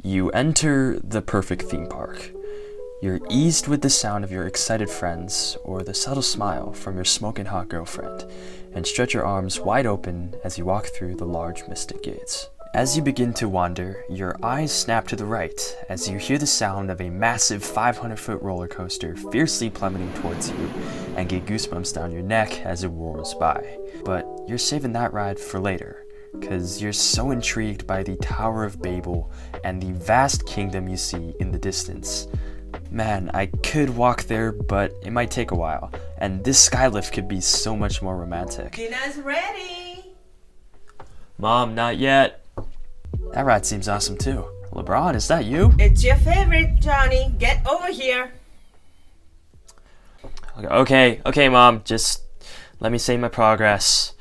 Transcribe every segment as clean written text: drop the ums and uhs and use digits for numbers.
You enter the perfect theme park. You're eased with the sound of your excited friends or the subtle smile from your smoking hot girlfriend, and stretch your arms wide open as you walk through the large mystic gates. As you begin to wander, your eyes snap to the right as you hear the sound of a massive 500-foot roller coaster fiercely plummeting towards you and get goosebumps down your neck as it roars by. But you're saving that ride for later, because you're so intrigued by the Tower of Babel and the vast kingdom you see in the distance. Man, I could walk there, but it might take a while, and this skylift could be so much more romantic. Dinner's ready! Mom, not yet. That ride seems awesome too. LeBron, is that you? It's your favorite, Johnny. Get over here. Okay, Mom, just let me say my progress.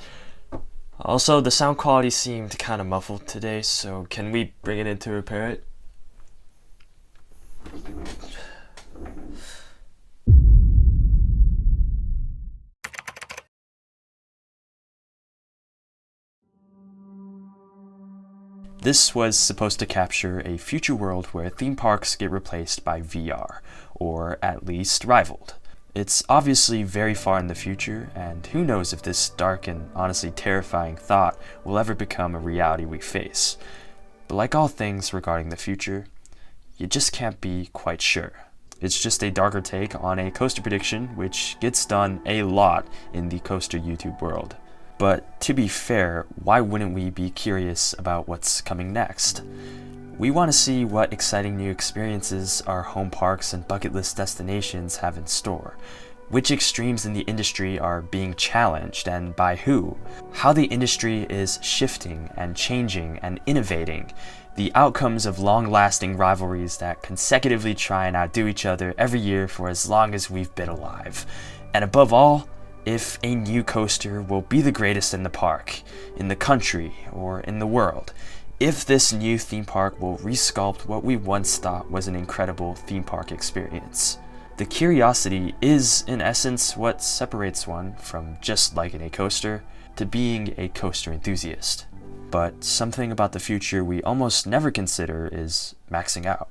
Also, the sound quality seemed kind of muffled today, so can we bring it in to repair it? This was supposed to capture a future world where theme parks get replaced by VR, or at least rivaled. It's obviously very far in the future, and who knows if this dark and honestly terrifying thought will ever become a reality we face. But like all things regarding the future, you just can't be quite sure. It's just a darker take on a coaster prediction, which gets done a lot in the coaster YouTube world. But to be fair, why wouldn't we be curious about what's coming next? We want to see what exciting new experiences our home parks and bucket list destinations have in store, which extremes in the industry are being challenged and by who, how the industry is shifting and changing and innovating, the outcomes of long-lasting rivalries that consecutively try and outdo each other every year for as long as we've been alive, and above all, if a new coaster will be the greatest in the park, in the country, or in the world. If this new theme park will resculpt what we once thought was an incredible theme park experience. The curiosity is, in essence, what separates one from just liking a coaster to being a coaster enthusiast. But something about the future we almost never consider is maxing out.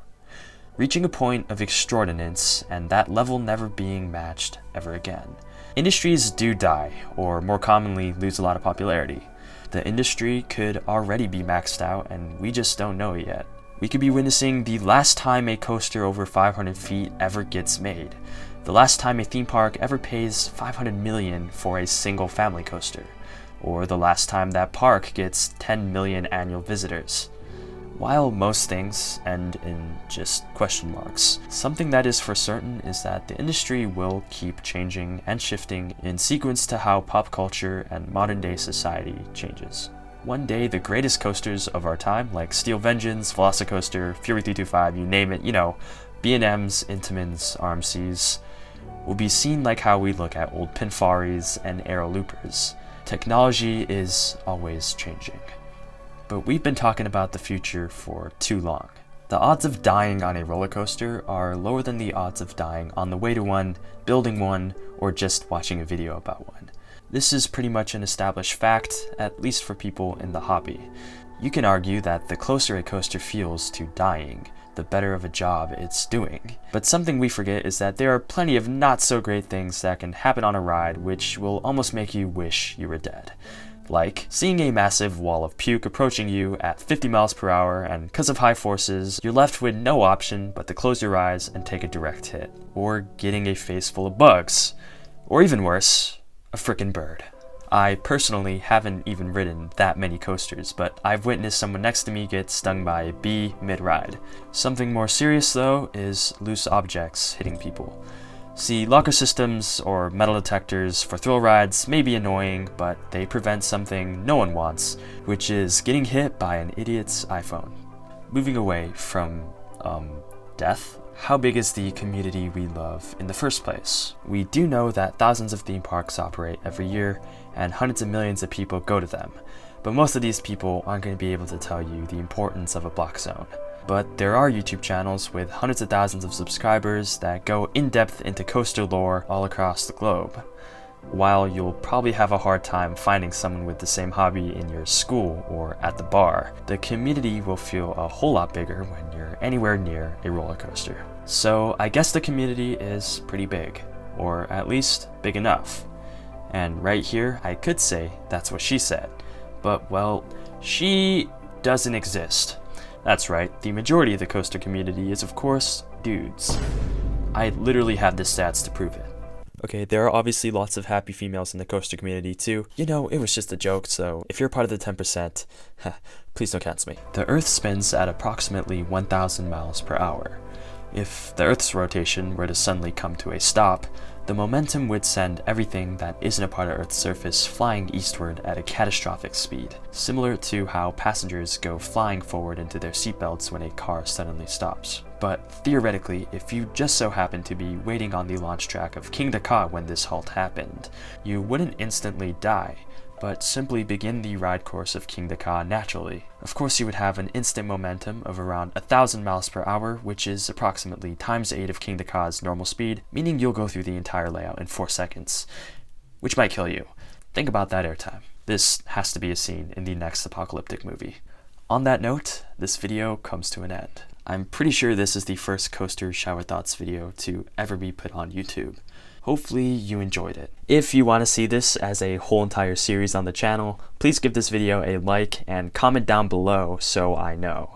Reaching a point of extraordinance and that level never being matched ever again. Industries do die, or more commonly, lose a lot of popularity. The industry could already be maxed out, and we just don't know it yet. We could be witnessing the last time a coaster over 500 feet ever gets made. The last time a theme park ever pays $500 million for a single family coaster. Or the last time that park gets 10 million annual visitors. While most things end in just question marks, something that is for certain is that the industry will keep changing and shifting in sequence to how pop culture and modern day society changes. One day, the greatest coasters of our time, like Steel Vengeance, Velocicoaster, Fury 325, you name it, B&Ms, Intamins, RMCs, will be seen like how we look at old Pinfaris and Aero Loopers. Technology is always changing. But we've been talking about the future for too long. The odds of dying on a roller coaster are lower than the odds of dying on the way to one, building one, or just watching a video about one. This is pretty much an established fact, at least for people in the hobby. You can argue that the closer a coaster feels to dying, the better of a job it's doing. But something we forget is that there are plenty of not so great things that can happen on a ride which will almost make you wish you were dead. Like seeing a massive wall of puke approaching you at 50 miles per hour, and because of high forces, you're left with no option but to close your eyes and take a direct hit. Or getting a face full of bugs. Or even worse, a frickin' bird. I personally haven't even ridden that many coasters, but I've witnessed someone next to me get stung by a bee mid-ride. Something more serious though is loose objects hitting people. See, locker systems or metal detectors for thrill rides may be annoying, but they prevent something no one wants, which is getting hit by an idiot's iPhone. Moving away from, death, how big is the community we love in the first place? We do know that thousands of theme parks operate every year, and hundreds of millions of people go to them, but most of these people aren't going to be able to tell you the importance of a block zone. But there are YouTube channels with hundreds of thousands of subscribers that go in-depth into coaster lore all across the globe. While you'll probably have a hard time finding someone with the same hobby in your school or at the bar, the community will feel a whole lot bigger when you're anywhere near a roller coaster. So I guess the community is pretty big, or at least big enough. And right here, I could say that's what she said. But well, she doesn't exist. That's right, the majority of the coaster community is of course dudes. I literally have the stats to prove it. Okay, there are obviously lots of happy females in the coaster community too. You know, it was just a joke, so if you're part of the 10%, please don't cancel me. The Earth spins at approximately 1,000 miles per hour. If the Earth's rotation were to suddenly come to a stop, the momentum would send everything that isn't a part of Earth's surface flying eastward at a catastrophic speed, similar to how passengers go flying forward into their seatbelts when a car suddenly stops. But theoretically, if you just so happen to be waiting on the launch track of Kingda Ka when this halt happened, you wouldn't instantly die, but simply begin the ride course of Kingda Ka naturally. Of course, you would have an instant momentum of around 1,000 miles per hour, which is approximately times 8 of Kingda Ka's normal speed, meaning you'll go through the entire layout in 4 seconds, which might kill you. Think about that airtime. This has to be a scene in the next apocalyptic movie. On that note, this video comes to an end. I'm pretty sure this is the first Coaster Shower Thoughts video to ever be put on YouTube. Hopefully you enjoyed it. If you want to see this as a whole entire series on the channel, please give this video a like and comment down below so I know.